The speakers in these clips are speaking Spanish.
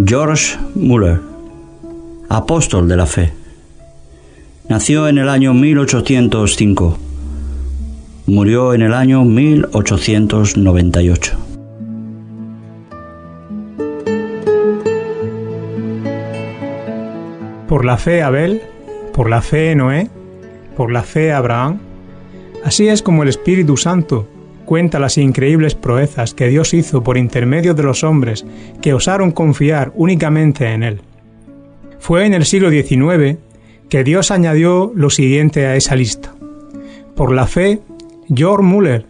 George Muller, apóstol de la fe. Nació en el año 1805. Murió en el año 1898. Por la fe Abel, por la fe Noé, por la fe Abraham. Así es como el Espíritu Santo cuenta las increíbles proezas que Dios hizo por intermedio de los hombres que osaron confiar únicamente en Él. Fue en el siglo XIX que Dios añadió lo siguiente a esa lista. Por la fe, George Muller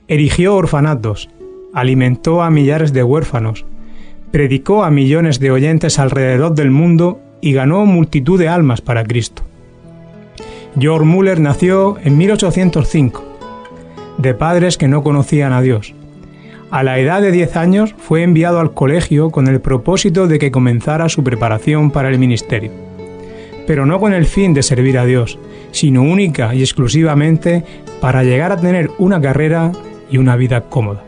erigió orfanatos, alimentó a millares de huérfanos, predicó a millones de oyentes alrededor del mundo y ganó multitud de almas para Cristo. George Muller nació en 1805, de padres que no conocían a Dios. A la edad de 10 años fue enviado al colegio con el propósito de que comenzara su preparación para el ministerio, pero no con el fin de servir a Dios, sino única y exclusivamente para llegar a tener una carrera y una vida cómoda.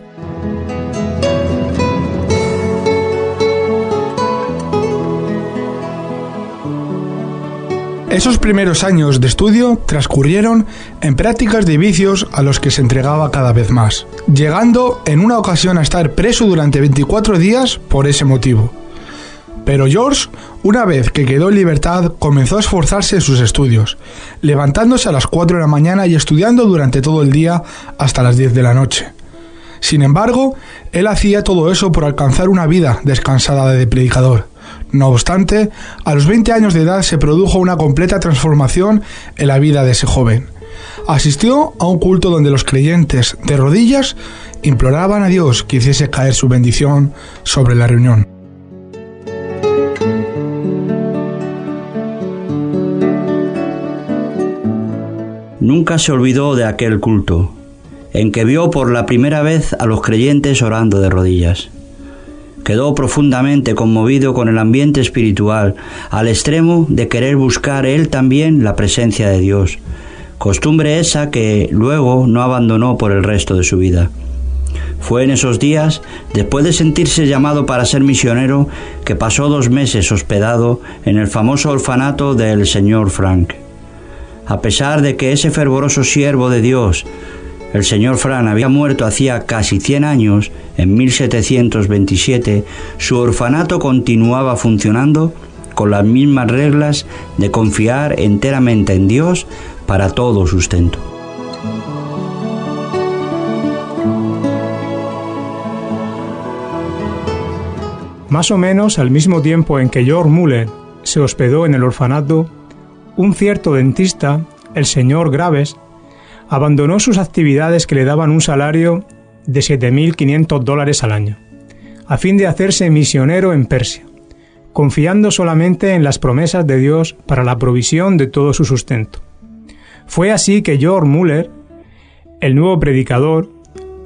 Esos primeros años de estudio transcurrieron en prácticas de vicios a los que se entregaba cada vez más, llegando en una ocasión a estar preso durante 24 días por ese motivo. Pero George, una vez que quedó en libertad, comenzó a esforzarse en sus estudios, levantándose a las 4 de la mañana y estudiando durante todo el día hasta las 10 de la noche. Sin embargo, él hacía todo eso por alcanzar una vida descansada de predicador. No obstante, a los 20 años de edad se produjo una completa transformación en la vida de ese joven. Asistió a un culto donde los creyentes, de rodillas, imploraban a Dios que hiciese caer su bendición sobre la reunión. Nunca se olvidó de aquel culto, en que vio por la primera vez a los creyentes orando de rodillas. Quedó profundamente conmovido con el ambiente espiritual, al extremo de querer buscar él también la presencia de Dios, costumbre esa que luego no abandonó por el resto de su vida. Fue en esos días, después de sentirse llamado para ser misionero, que pasó 2 meses hospedado en el famoso orfanato del señor Frank. A pesar de que ese fervoroso siervo de Dios, el señor Frank, había muerto hacía casi 100 años, en 1727, su orfanato continuaba funcionando con las mismas reglas de confiar enteramente en Dios para todo sustento. Más o menos al mismo tiempo en que George Muller se hospedó en el orfanato, un cierto dentista, el señor Graves, abandonó sus actividades que le daban un salario de $7.500 al año, a fin de hacerse misionero en Persia, confiando solamente en las promesas de Dios para la provisión de todo su sustento. Fue así que George Muller, el nuevo predicador,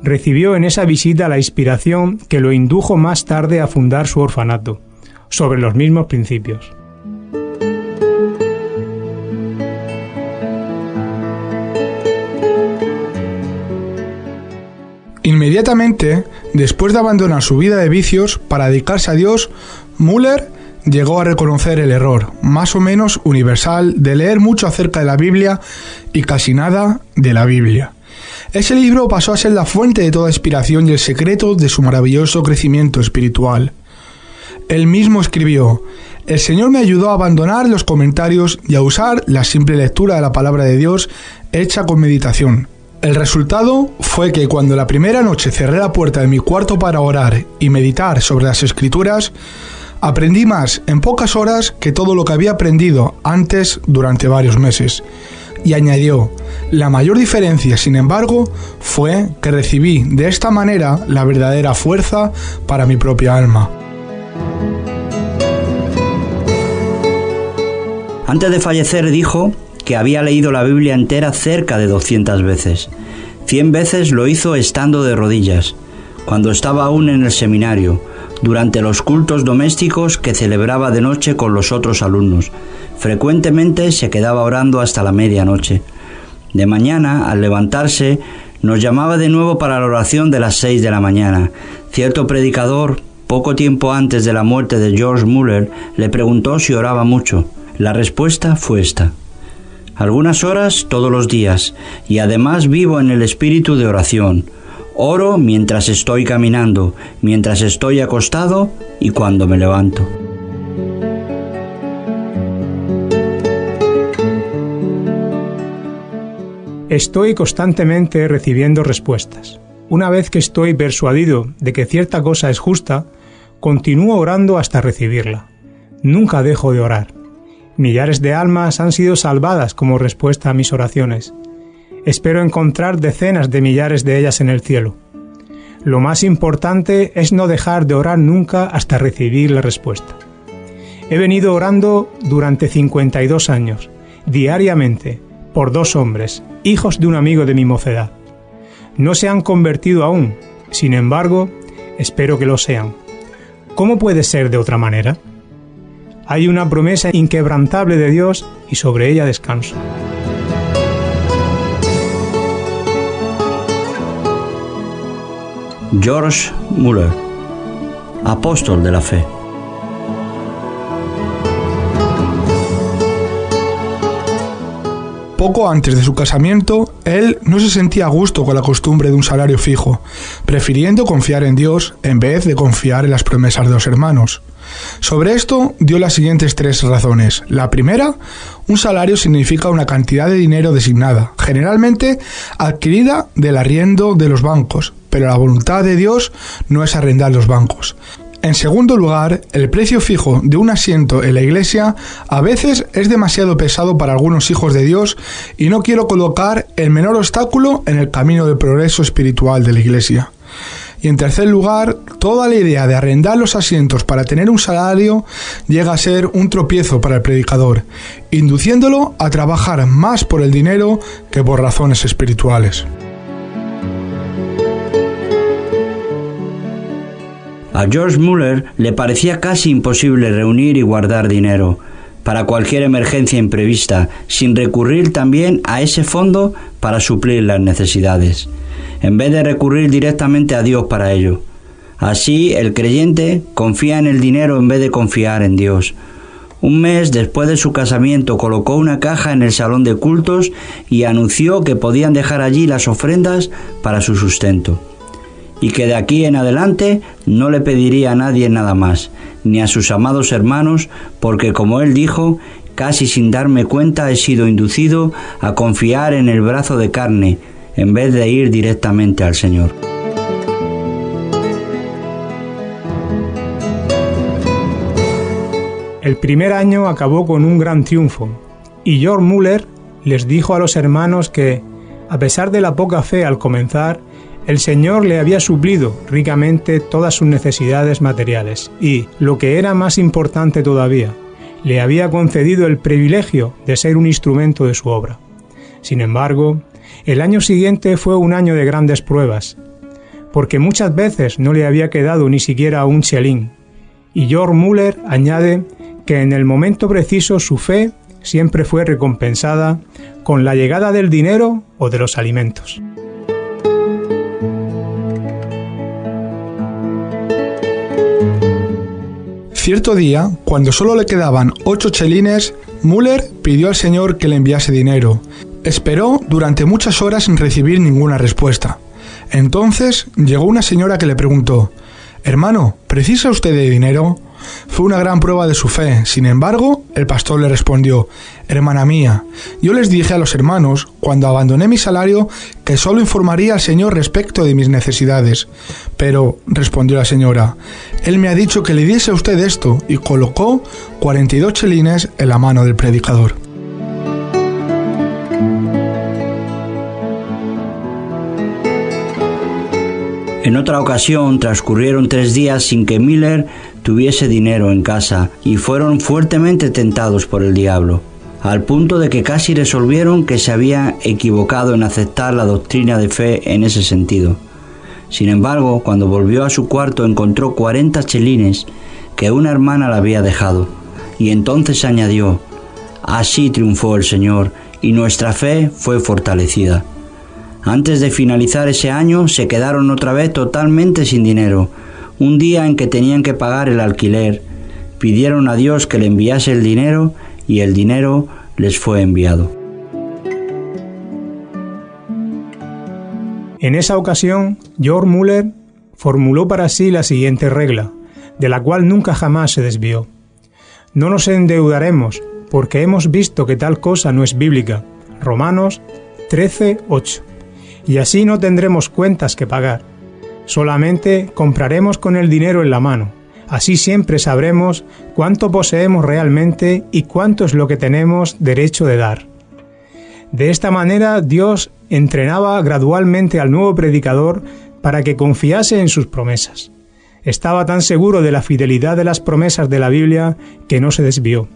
recibió en esa visita la inspiración que lo indujo más tarde a fundar su orfanato, sobre los mismos principios. Inmediatamente, después de abandonar su vida de vicios para dedicarse a Dios, Muller llegó a reconocer el error, más o menos universal, de leer mucho acerca de la Biblia y casi nada de la Biblia. Ese libro pasó a ser la fuente de toda inspiración y el secreto de su maravilloso crecimiento espiritual. Él mismo escribió: «El Señor me ayudó a abandonar los comentarios y a usar la simple lectura de la palabra de Dios hecha con meditación. El resultado fue que cuando la primera noche cerré la puerta de mi cuarto para orar y meditar sobre las Escrituras, aprendí más en pocas horas que todo lo que había aprendido antes durante varios meses». Y añadió: «La mayor diferencia, sin embargo, fue que recibí de esta manera la verdadera fuerza para mi propia alma». Antes de fallecer dijo que había leído la Biblia entera cerca de 200 veces. 100 veces lo hizo estando de rodillas, cuando estaba aún en el seminario, durante los cultos domésticos que celebraba de noche con los otros alumnos. Frecuentemente se quedaba orando hasta la medianoche. De mañana, al levantarse, nos llamaba de nuevo para la oración de las 6 de la mañana. Cierto predicador poco tiempo antes de la muerte de George Muller, le preguntó si oraba mucho. La respuesta fue esta: algunas horas todos los días, y además vivo en el espíritu de oración. Oro mientras estoy caminando, mientras estoy acostado y cuando me levanto. Estoy constantemente recibiendo respuestas. Una vez que estoy persuadido de que cierta cosa es justa, continúo orando hasta recibirla. Nunca dejo de orar. Millares de almas han sido salvadas como respuesta a mis oraciones. Espero encontrar decenas de millares de ellas en el cielo. Lo más importante es no dejar de orar nunca hasta recibir la respuesta. He venido orando durante 52 años, diariamente, por 2 hombres, hijos de un amigo de mi mocedad. No se han convertido aún, sin embargo, espero que lo sean. ¿Cómo puede ser de otra manera? Hay una promesa inquebrantable de Dios y sobre ella descanso. George Muller, apóstol de la fe. Poco antes de su casamiento, él no se sentía a gusto con la costumbre de un salario fijo, prefiriendo confiar en Dios en vez de confiar en las promesas de los hermanos. Sobre esto dio las siguientes 3 razones. La primera, un salario significa una cantidad de dinero designada, generalmente adquirida del arriendo de los bancos, pero la voluntad de Dios no es arrendar los bancos. En segundo lugar, el precio fijo de un asiento en la iglesia a veces es demasiado pesado para algunos hijos de Dios y no quiero colocar el menor obstáculo en el camino del progreso espiritual de la iglesia. Y en tercer lugar, toda la idea de arrendar los asientos para tener un salario llega a ser un tropiezo para el predicador, induciéndolo a trabajar más por el dinero que por razones espirituales. A George Muller le parecía casi imposible reunir y guardar dinero para cualquier emergencia imprevista, sin recurrir también a ese fondo para suplir las necesidades, en vez de recurrir directamente a Dios para ello. Así, el creyente confía en el dinero en vez de confiar en Dios. Un mes después de su casamiento colocó una caja en el salón de cultos y anunció que podían dejar allí las ofrendas para su sustento, y que de aquí en adelante no le pediría a nadie nada más, ni a sus amados hermanos, porque como él dijo, casi sin darme cuenta he sido inducido a confiar en el brazo de carne, en vez de ir directamente al Señor. El primer año acabó con un gran triunfo, y George Muller les dijo a los hermanos que, a pesar de la poca fe al comenzar, el Señor le había suplido ricamente todas sus necesidades materiales y, lo que era más importante todavía, le había concedido el privilegio de ser un instrumento de su obra. Sin embargo, el año siguiente fue un año de grandes pruebas, porque muchas veces no le había quedado ni siquiera un chelín, y George Muller añade que en el momento preciso su fe siempre fue recompensada con la llegada del dinero o de los alimentos. Cierto día, cuando solo le quedaban 8 chelines, Muller pidió al Señor que le enviase dinero. Esperó durante muchas horas sin recibir ninguna respuesta. Entonces llegó una señora que le preguntó: «Hermano, ¿precisa usted de dinero?». Fue una gran prueba de su fe. Sin embargo, el pastor le respondió: «Hermana mía, yo les dije a los hermanos, cuando abandoné mi salario, que solo informaría al Señor respecto de mis necesidades». «Pero», respondió la señora, «Él me ha dicho que le diese a usted esto», y colocó 42 chelines en la mano del predicador. En otra ocasión transcurrieron 3 días sin que Muller tuviese dinero en casa y fueron fuertemente tentados por el diablo, al punto de que casi resolvieron que se había equivocado en aceptar la doctrina de fe en ese sentido. Sin embargo, cuando volvió a su cuarto encontró 40 chelines que una hermana le había dejado, y entonces añadió: «Así triunfó el Señor y nuestra fe fue fortalecida». Antes de finalizar ese año se quedaron otra vez totalmente sin dinero, un día en que tenían que pagar el alquiler, pidieron a Dios que le enviase el dinero y el dinero les fue enviado. En esa ocasión, George Muller formuló para sí la siguiente regla, de la cual nunca jamás se desvió. No nos endeudaremos, porque hemos visto que tal cosa no es bíblica. Romanos 13:8. Y así no tendremos cuentas que pagar. Solamente compraremos con el dinero en la mano. Así siempre sabremos cuánto poseemos realmente y cuánto es lo que tenemos derecho de dar. De esta manera, Dios entrenaba gradualmente al nuevo predicador para que confiase en sus promesas. Estaba tan seguro de la fidelidad de las promesas de la Biblia que no se desvió.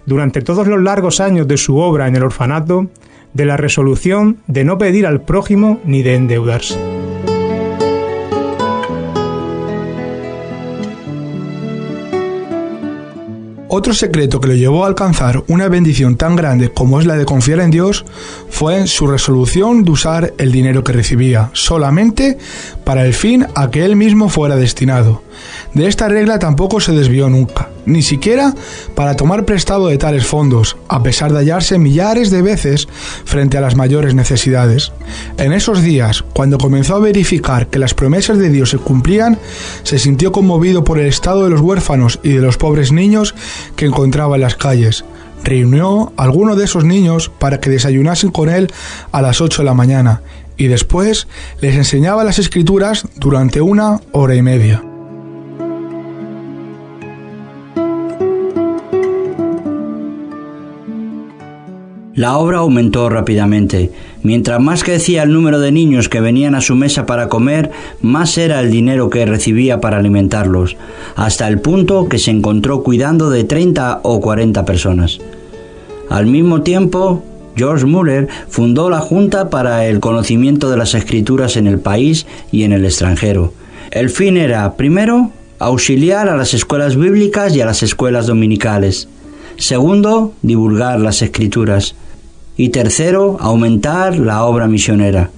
Durante todos los largos años de su obra en el orfanato, de la resolución de no pedir al prójimo ni de endeudarse. Otro secreto que lo llevó a alcanzar una bendición tan grande como es la de confiar en Dios fue su resolución de usar el dinero que recibía solamente para el fin a que él mismo fuera destinado. De esta regla tampoco se desvió nunca, ni siquiera para tomar prestado de tales fondos, a pesar de hallarse millares de veces frente a las mayores necesidades. En esos días, cuando comenzó a verificar que las promesas de Dios se cumplían, se sintió conmovido por el estado de los huérfanos y de los pobres niños que encontraba en las calles. Reunió a algunos de esos niños para que desayunasen con él a las 8 de la mañana y después les enseñaba las Escrituras durante 1 hora y media. La obra aumentó rápidamente. Mientras más crecía el número de niños que venían a su mesa para comer, más era el dinero que recibía para alimentarlos, hasta el punto que se encontró cuidando de 30 o 40 personas. Al mismo tiempo, George Muller fundó la Junta para el Conocimiento de las Escrituras en el país y en el extranjero. El fin era, primero, auxiliar a las escuelas bíblicas y a las escuelas dominicales. Segundo, divulgar las Escrituras. Y tercero, aumentar la obra misionera.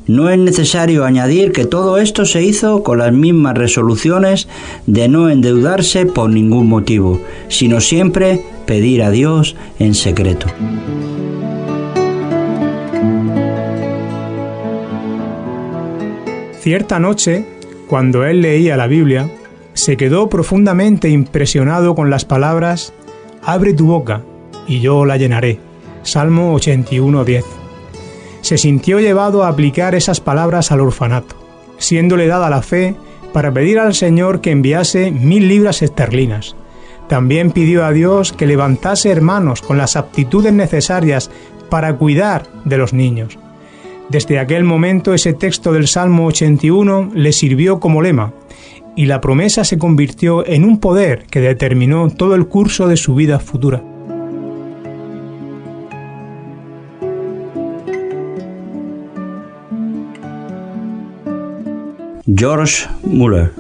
No es necesario añadir que todo esto se hizo con las mismas resoluciones de no endeudarse por ningún motivo, sino siempre pedir a Dios en secreto. Cierta noche, cuando él leía la Biblia, se quedó profundamente impresionado con las palabras «Abre tu boca, y yo la llenaré». Salmo 81:10. Se sintió llevado a aplicar esas palabras al orfanato, siéndole dada la fe para pedir al Señor que enviase 1000 libras esterlinas. También pidió a Dios que levantase hermanos con las aptitudes necesarias para cuidar de los niños. Desde aquel momento ese texto del Salmo 81 le sirvió como lema, y la promesa se convirtió en un poder que determinó todo el curso de su vida futura. George Muller,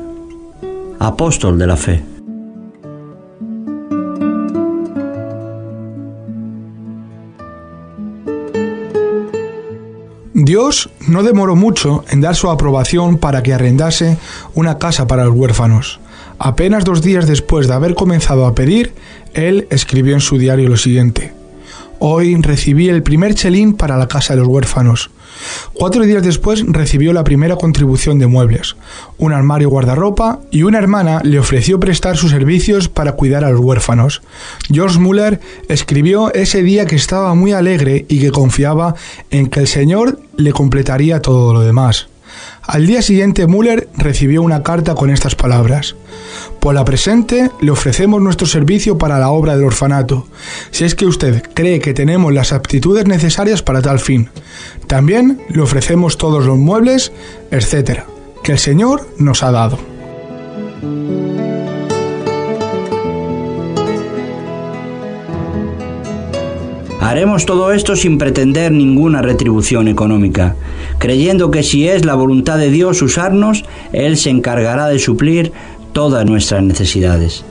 apóstol de la fe. Dios no demoró mucho en dar su aprobación para que arrendase una casa para los huérfanos. Apenas 2 días después de haber comenzado a pedir, él escribió en su diario lo siguiente: «Hoy recibí el primer chelín para la casa de los huérfanos». 4 días después recibió la primera contribución de muebles, un armario guardarropa, y una hermana le ofreció prestar sus servicios para cuidar a los huérfanos. George Muller escribió ese día que estaba muy alegre y que confiaba en que el Señor le completaría todo lo demás. Al día siguiente, Muller recibió una carta con estas palabras: «Por la presente le ofrecemos nuestro servicio para la obra del orfanato, si es que usted cree que tenemos las aptitudes necesarias para tal fin. También le ofrecemos todos los muebles, etc., que el Señor nos ha dado». Haremos todo esto sin pretender ninguna retribución económica, creyendo que si es la voluntad de Dios usarnos, Él se encargará de suplir todas nuestras necesidades.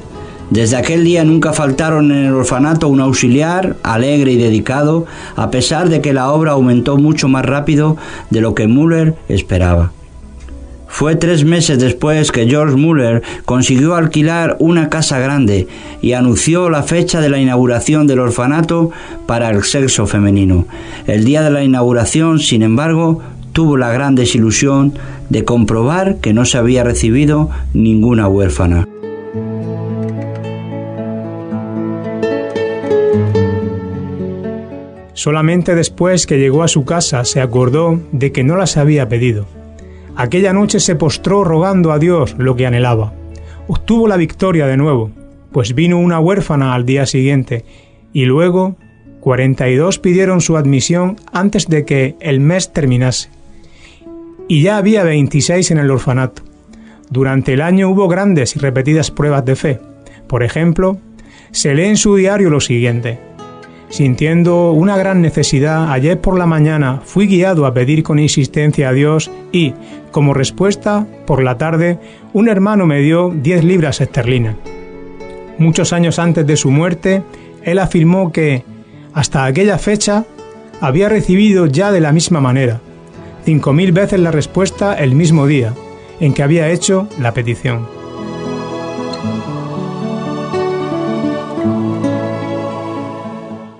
Desde aquel día nunca faltaron en el orfanato un auxiliar alegre y dedicado, a pesar de que la obra aumentó mucho más rápido de lo que Muller esperaba. Fue 3 meses después que George Muller consiguió alquilar una casa grande y anunció la fecha de la inauguración del orfanato para el sexo femenino. El día de la inauguración, sin embargo, tuvo la gran desilusión de comprobar que no se había recibido ninguna huérfana. Solamente después que llegó a su casa se acordó de que no las había pedido. Aquella noche se postró rogando a Dios lo que anhelaba. Obtuvo la victoria de nuevo, pues vino una huérfana al día siguiente, y luego 42 pidieron su admisión antes de que el mes terminase. Y ya había 26 en el orfanato. Durante el año hubo grandes y repetidas pruebas de fe. Por ejemplo, se lee en su diario lo siguiente: sintiendo una gran necesidad, ayer por la mañana fui guiado a pedir con insistencia a Dios y, como respuesta, por la tarde, un hermano me dio 10 libras esterlinas. Muchos años antes de su muerte, él afirmó que, hasta aquella fecha, había recibido ya de la misma manera 5.000 veces la respuesta el mismo día en que había hecho la petición.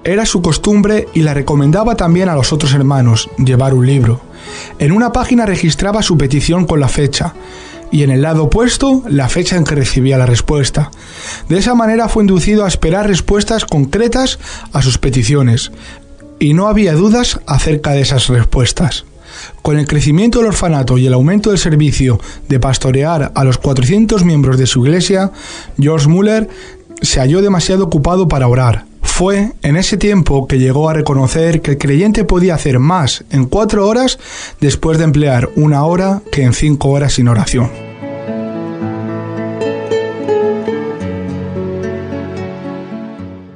Era su costumbre, y la recomendaba también a los otros hermanos, llevar un libro. En una página registraba su petición con la fecha, y en el lado opuesto la fecha en que recibía la respuesta. De esa manera fue inducido a esperar respuestas concretas a sus peticiones, y no había dudas acerca de esas respuestas. Con el crecimiento del orfanato y el aumento del servicio de pastorear a los 400 miembros de su iglesia, George Muller se halló demasiado ocupado para orar. Fue en ese tiempo que llegó a reconocer que el creyente podía hacer más en 4 horas después de emplear 1 hora que en 5 horas sin oración.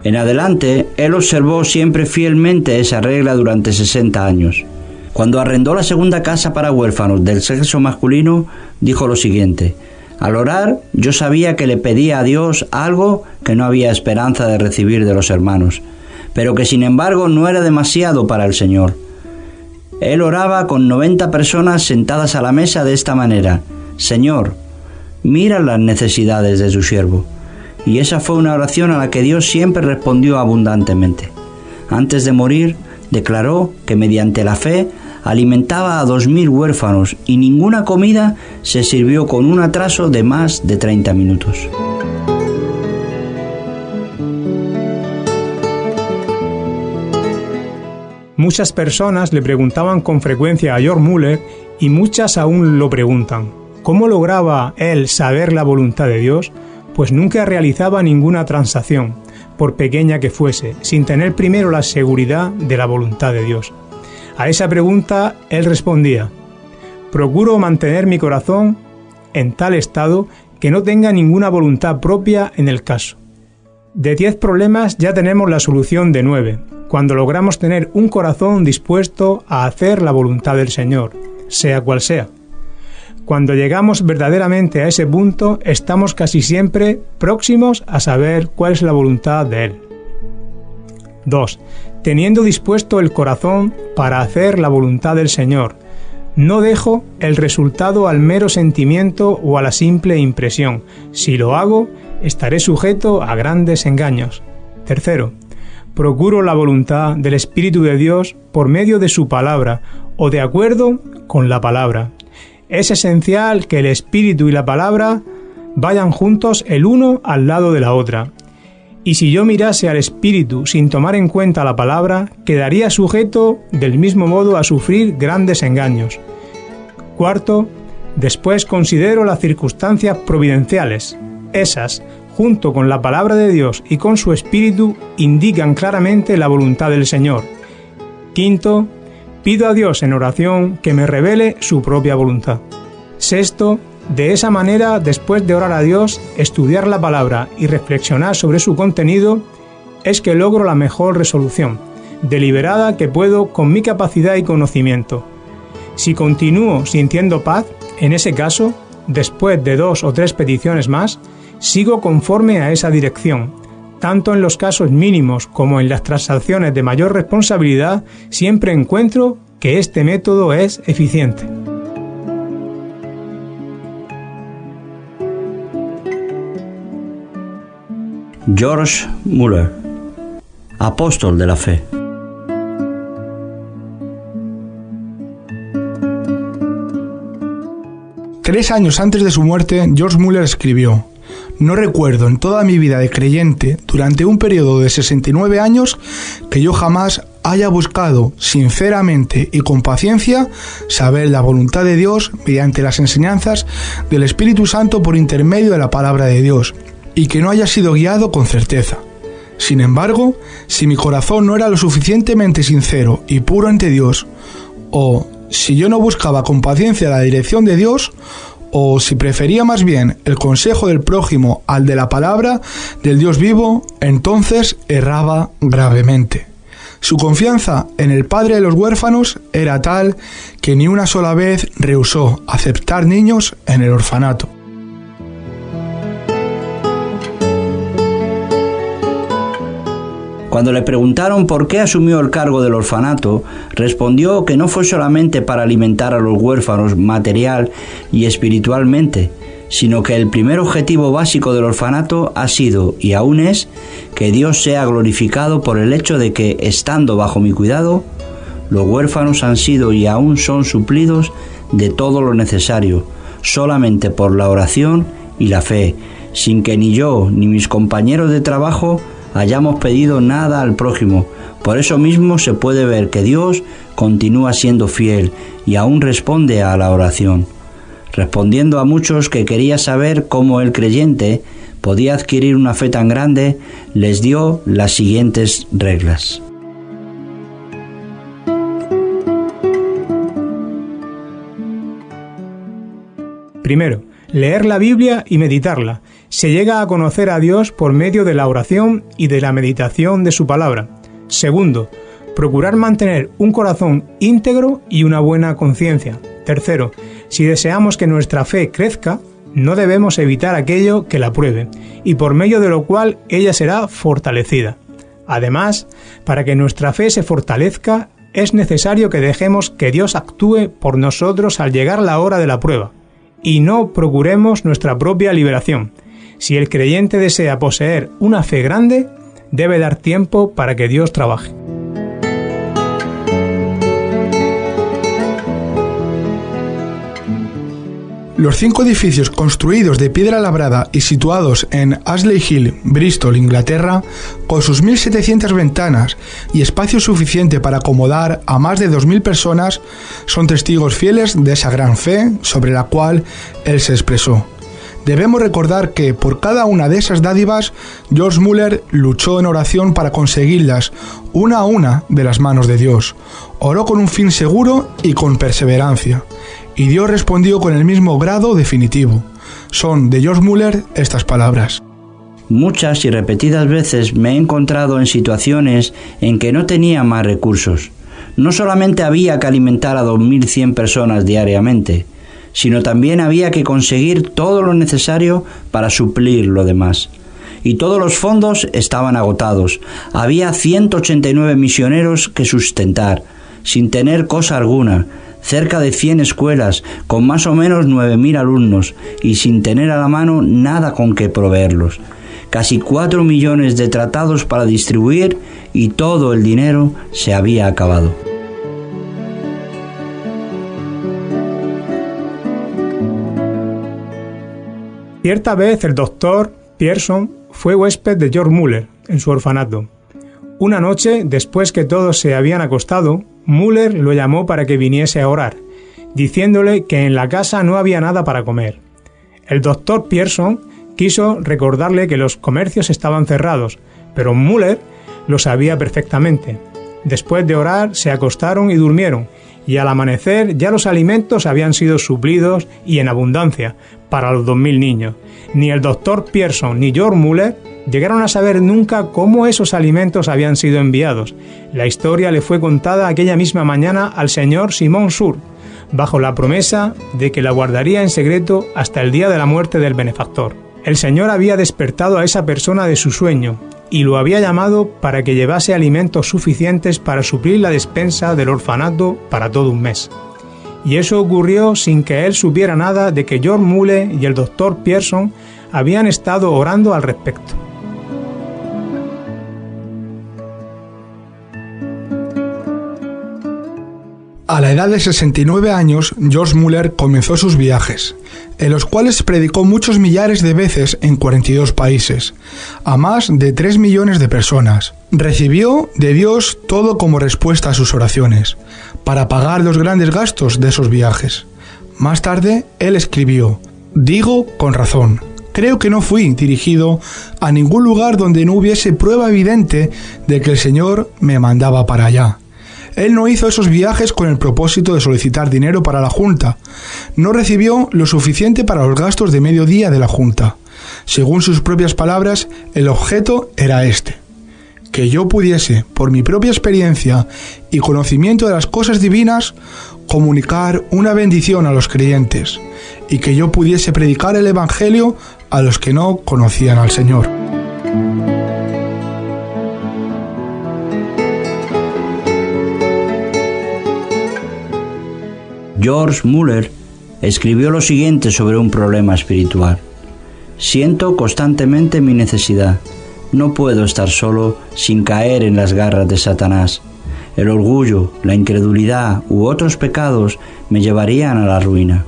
En adelante, él observó siempre fielmente esa regla durante 60 años. Cuando arrendó la segunda casa para huérfanos del sexo masculino, dijo lo siguiente: al orar, yo sabía que le pedía a Dios algo que no había esperanza de recibir de los hermanos, pero que sin embargo no era demasiado para el Señor. Él oraba con 90 personas sentadas a la mesa de esta manera: Señor, mira las necesidades de tu siervo. Y esa fue una oración a la que Dios siempre respondió abundantemente. Antes de morir, declaró que mediante la fe alimentaba a 2.000 huérfanos y ninguna comida se sirvió con un atraso de más de 30 minutos. Muchas personas le preguntaban con frecuencia a George Muller, y muchas aún lo preguntan: ¿cómo lograba él saber la voluntad de Dios? Pues nunca realizaba ninguna transacción, por pequeña que fuese, sin tener primero la seguridad de la voluntad de Dios. A esa pregunta él respondía: procuro mantener mi corazón en tal estado que no tenga ninguna voluntad propia en el caso. De 10 problemas ya tenemos la solución de 9, cuando logramos tener un corazón dispuesto a hacer la voluntad del Señor, sea cual sea. Cuando llegamos verdaderamente a ese punto, estamos casi siempre próximos a saber cuál es la voluntad de Él. 2. Teniendo dispuesto el corazón para hacer la voluntad del Señor, no dejo el resultado al mero sentimiento o a la simple impresión. Si lo hago, estaré sujeto a grandes engaños. 3. Procuro la voluntad del Espíritu de Dios por medio de su palabra o de acuerdo con la palabra. Es esencial que el Espíritu y la palabra vayan juntos el uno al lado de la otra. Y si yo mirase al Espíritu sin tomar en cuenta la palabra, quedaría sujeto del mismo modo a sufrir grandes engaños. 4. Después considero las circunstancias providenciales. Esas, junto con la palabra de Dios y con su Espíritu, indican claramente la voluntad del Señor. 5. Pido a Dios en oración que me revele su propia voluntad. 6. De esa manera, después de orar a Dios, estudiar la palabra y reflexionar sobre su contenido, es que logro la mejor resolución, deliberada que puedo con mi capacidad y conocimiento. Si continúo sintiendo paz, en ese caso, después de 2 o 3 peticiones más, sigo conforme a esa dirección. Tanto en los casos mínimos como en las transacciones de mayor responsabilidad, siempre encuentro que este método es eficiente. George Muller, apóstol de la fe. Tres años antes de su muerte, George Muller escribió: «No recuerdo en toda mi vida de creyente, durante un periodo de 69 años, que yo jamás haya buscado sinceramente y con paciencia saber la voluntad de Dios mediante las enseñanzas del Espíritu Santo por intermedio de la palabra de Dios, y que no haya sido guiado con certeza. Sin embargo, si mi corazón no era lo suficientemente sincero y puro ante Dios, o si yo no buscaba con paciencia la dirección de Dios, o si prefería más bien el consejo del prójimo al de la palabra del Dios vivo, entonces erraba gravemente. Su confianza en el Padre de los huérfanos era tal que ni una sola vez rehusó aceptar niños en el orfanato». Cuando le preguntaron por qué asumió el cargo del orfanato, respondió que no fue solamente para alimentar a los huérfanos material y espiritualmente, sino que el primer objetivo básico del orfanato ha sido, y aún es, que Dios sea glorificado por el hecho de que, estando bajo mi cuidado, los huérfanos han sido y aún son suplidos de todo lo necesario, solamente por la oración y la fe, sin que ni yo ni mis compañeros de trabajo hayamos pedido nada al prójimo. Por eso mismo se puede ver que Dios continúa siendo fiel y aún responde a la oración. Respondiendo a muchos que quería saber cómo el creyente podía adquirir una fe tan grande, les dio las siguientes reglas. Primero, leer la Biblia y meditarla. Se llega a conocer a Dios por medio de la oración y de la meditación de su palabra. Segundo, procurar mantener un corazón íntegro y una buena conciencia. Tercero, si deseamos que nuestra fe crezca, no debemos evitar aquello que la pruebe, y por medio de lo cual ella será fortalecida. Además, para que nuestra fe se fortalezca, es necesario que dejemos que Dios actúe por nosotros al llegar la hora de la prueba, y no procuremos nuestra propia liberación. Si el creyente desea poseer una fe grande, debe dar tiempo para que Dios trabaje. Los 5 edificios construidos de piedra labrada y situados en Ashley Hill, Bristol, Inglaterra, con sus 1.700 ventanas y espacio suficiente para acomodar a más de 2.000 personas, son testigos fieles de esa gran fe sobre la cual él se expresó. Debemos recordar que por cada una de esas dádivas, George Muller luchó en oración para conseguirlas una a una de las manos de Dios. Oró con un fin seguro y con perseverancia, y Dios respondió con el mismo grado definitivo. Son de George Muller estas palabras: Muchas y repetidas veces me he encontrado en situaciones en que no tenía más recursos. No solamente había que alimentar a 2.100 personas diariamente, sino también había que conseguir todo lo necesario para suplir lo demás. Y todos los fondos estaban agotados. Había 189 misioneros que sustentar, sin tener cosa alguna, cerca de 100 escuelas, con más o menos 9.000 alumnos, y sin tener a la mano nada con que proveerlos. Casi 4 millones de tratados para distribuir, y todo el dinero se había acabado. Cierta vez el doctor Pearson fue huésped de George Muller en su orfanato. Una noche, después que todos se habían acostado, Muller lo llamó para que viniese a orar, diciéndole que en la casa no había nada para comer. El doctor Pearson quiso recordarle que los comercios estaban cerrados, pero Muller lo sabía perfectamente. Después de orar, se acostaron y durmieron, y al amanecer ya los alimentos habían sido suplidos y en abundancia para los 2.000 niños. Ni el doctor Pearson ni George Muller llegaron a saber nunca cómo esos alimentos habían sido enviados. La historia le fue contada aquella misma mañana al señor Simon Sur, bajo la promesa de que la guardaría en secreto hasta el día de la muerte del benefactor. El Señor había despertado a esa persona de su sueño y lo había llamado para que llevase alimentos suficientes para suplir la despensa del orfanato para todo un mes. Y eso ocurrió sin que él supiera nada de que George Muller y el doctor Pearson habían estado orando al respecto. A la edad de 69 años, George Muller comenzó sus viajes, en los cuales predicó muchos millares de veces en 42 países, a más de 3 millones de personas. Recibió de Dios todo como respuesta a sus oraciones, para pagar los grandes gastos de esos viajes. Más tarde, él escribió: «Digo con razón, creo que no fui dirigido a ningún lugar donde no hubiese prueba evidente de que el Señor me mandaba para allá». Él no hizo esos viajes con el propósito de solicitar dinero para la Junta. No recibió lo suficiente para los gastos de mediodía de la Junta. Según sus propias palabras, el objeto era este: que yo pudiese, por mi propia experiencia y conocimiento de las cosas divinas, comunicar una bendición a los creyentes, y que yo pudiese predicar el Evangelio a los que no conocían al Señor. George Muller escribió lo siguiente sobre un problema espiritual: «Siento constantemente mi necesidad. No puedo estar solo sin caer en las garras de Satanás. El orgullo, la incredulidad u otros pecados me llevarían a la ruina.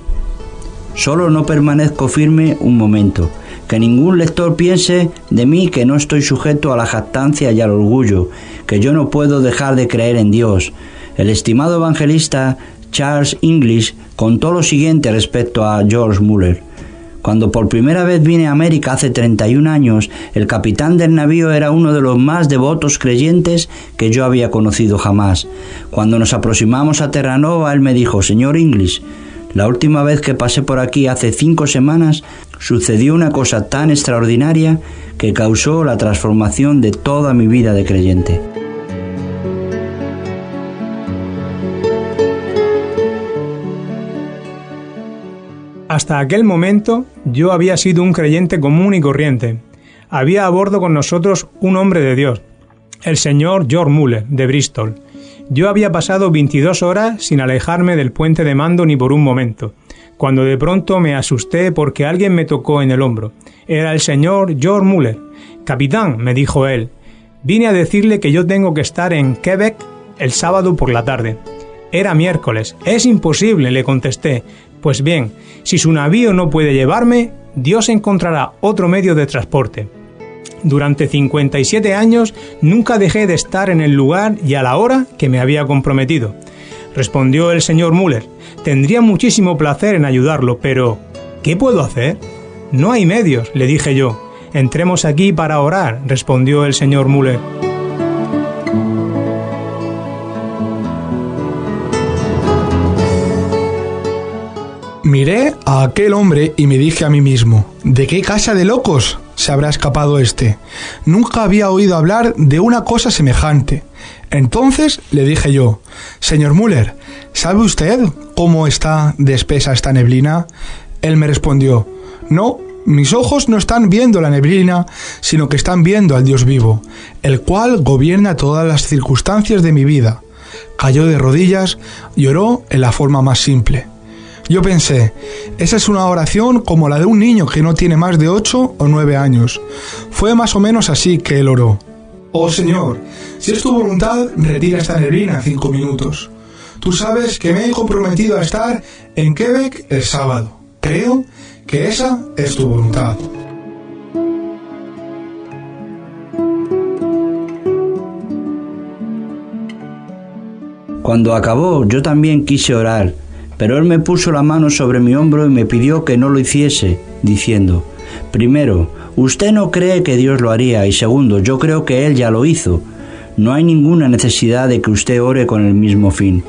Solo no permanezco firme un momento. Que ningún lector piense de mí que no estoy sujeto a la jactancia y al orgullo, que yo no puedo dejar de creer en Dios». El estimado evangelista Charles English contó lo siguiente respecto a George Muller: «Cuando por primera vez vine a América hace 31 años, el capitán del navío era uno de los más devotos creyentes que yo había conocido jamás. Cuando nos aproximamos a Terranova, él me dijo: «Señor English, la última vez que pasé por aquí hace 5 semanas, sucedió una cosa tan extraordinaria que causó la transformación de toda mi vida de creyente». Hasta aquel momento yo había sido un creyente común y corriente. Había a bordo con nosotros un hombre de Dios, el señor George Muller, de Bristol. Yo había pasado 22 horas sin alejarme del puente de mando ni por un momento, cuando de pronto me asusté porque alguien me tocó en el hombro. Era el señor George Muller. «Capitán», me dijo él, «vine a decirle que yo tengo que estar en Quebec el sábado por la tarde». Era miércoles. «Es imposible», le contesté. «Pues bien, si su navío no puede llevarme, Dios encontrará otro medio de transporte». Durante 57 años nunca dejé de estar en el lugar y a la hora que me había comprometido. Respondió el señor Muller: «Tendría muchísimo placer en ayudarlo, pero ¿qué puedo hacer?» «No hay medios», le dije yo. «Entremos aquí para orar», respondió el señor Muller. Miré a aquel hombre y me dije a mí mismo: ¿de qué casa de locos se habrá escapado este? Nunca había oído hablar de una cosa semejante. Entonces le dije yo: «Señor Muller, ¿sabe usted cómo está de espesa esta neblina?» Él me respondió: «No, mis ojos no están viendo la neblina, sino que están viendo al Dios vivo, el cual gobierna todas las circunstancias de mi vida». Cayó de rodillas y oró en la forma más simple. Yo pensé: esa es una oración como la de un niño que no tiene más de 8 o 9 años. Fue más o menos así que él oró: «Oh Señor, si es tu voluntad, retira esta neblina 5 minutos. Tú sabes que me he comprometido a estar en Quebec el sábado. Creo que esa es tu voluntad». Cuando acabó, yo también quise orar, pero él me puso la mano sobre mi hombro y me pidió que no lo hiciese, diciendo: «Primero, usted no cree que Dios lo haría, y segundo, yo creo que Él ya lo hizo. No hay ninguna necesidad de que usted ore con el mismo fin».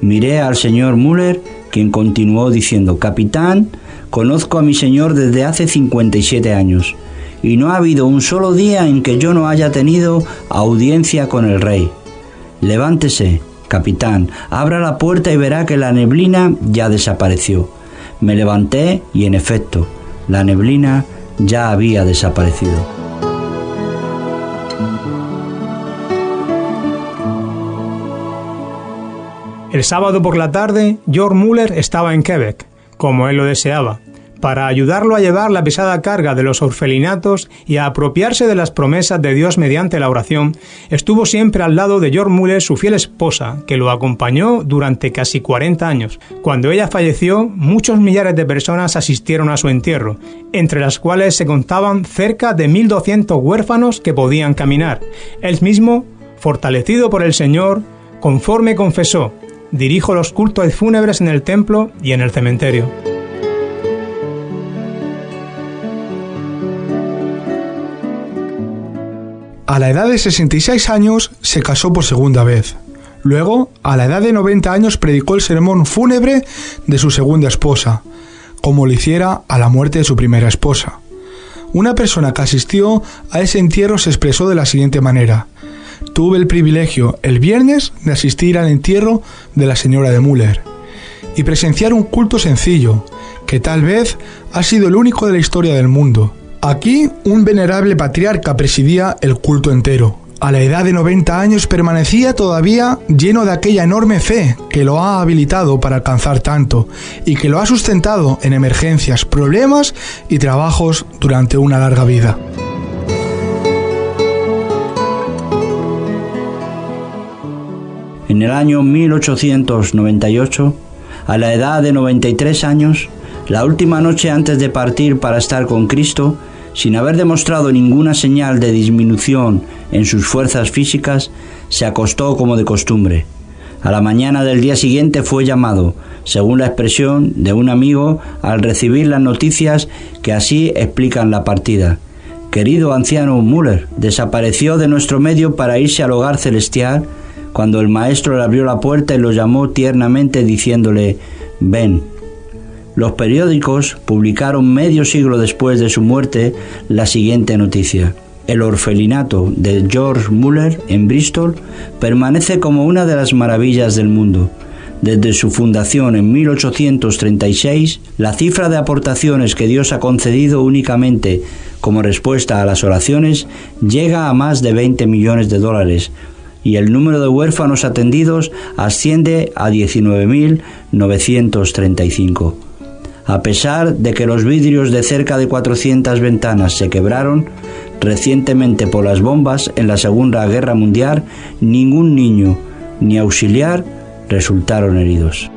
Miré al señor Muller, quien continuó diciendo: «Capitán, conozco a mi señor desde hace 57 años, y no ha habido un solo día en que yo no haya tenido audiencia con el rey. Levántese, capitán, abra la puerta y verá que la neblina ya desapareció». Me levanté y, en efecto, la neblina ya había desaparecido. El sábado por la tarde, George Muller estaba en Quebec, como él lo deseaba. para ayudarlo a llevar la pesada carga de los orfelinatos y a apropiarse de las promesas de Dios mediante la oración, estuvo siempre al lado de George Muller su fiel esposa, que lo acompañó durante casi 40 años. Cuando ella falleció, muchos millares de personas asistieron a su entierro, entre las cuales se contaban cerca de 1.200 huérfanos que podían caminar. Él mismo, fortalecido por el Señor, conforme confesó: dirijo los cultos fúnebres en el templo y en el cementerio. A la edad de 66 años se casó por segunda vez. Luego, a la edad de 90 años, predicó el sermón fúnebre de su segunda esposa, como lo hiciera a la muerte de su primera esposa. Una persona que asistió a ese entierro se expresó de la siguiente manera: tuve el privilegio el viernes de asistir al entierro de la señora de Muller y presenciar un culto sencillo, que tal vez ha sido el único de la historia del mundo. Aquí, un venerable patriarca presidía el culto entero. A la edad de 90 años permanecía todavía lleno de aquella enorme fe que lo ha habilitado para alcanzar tanto y que lo ha sustentado en emergencias, problemas y trabajos durante una larga vida. En el año 1898, a la edad de 93 años, la última noche antes de partir para estar con Cristo, sin haber demostrado ninguna señal de disminución en sus fuerzas físicas, se acostó como de costumbre. A la mañana del día siguiente fue llamado, según la expresión de un amigo, al recibir las noticias que así explican la partida. Querido anciano Muller, desapareció de nuestro medio para irse al hogar celestial, cuando el maestro le abrió la puerta y lo llamó tiernamente diciéndole: ven. Los periódicos publicaron medio siglo después de su muerte la siguiente noticia: el orfelinato de George Muller en Bristol permanece como una de las maravillas del mundo. Desde su fundación en 1836, la cifra de aportaciones que Dios ha concedido únicamente como respuesta a las oraciones llega a más de 20 millones de dólares, y el número de huérfanos atendidos asciende a 19.935. A pesar de que los vidrios de cerca de 400 ventanas se quebraron recientemente por las bombas en la Segunda Guerra Mundial, ningún niño ni auxiliar resultaron heridos.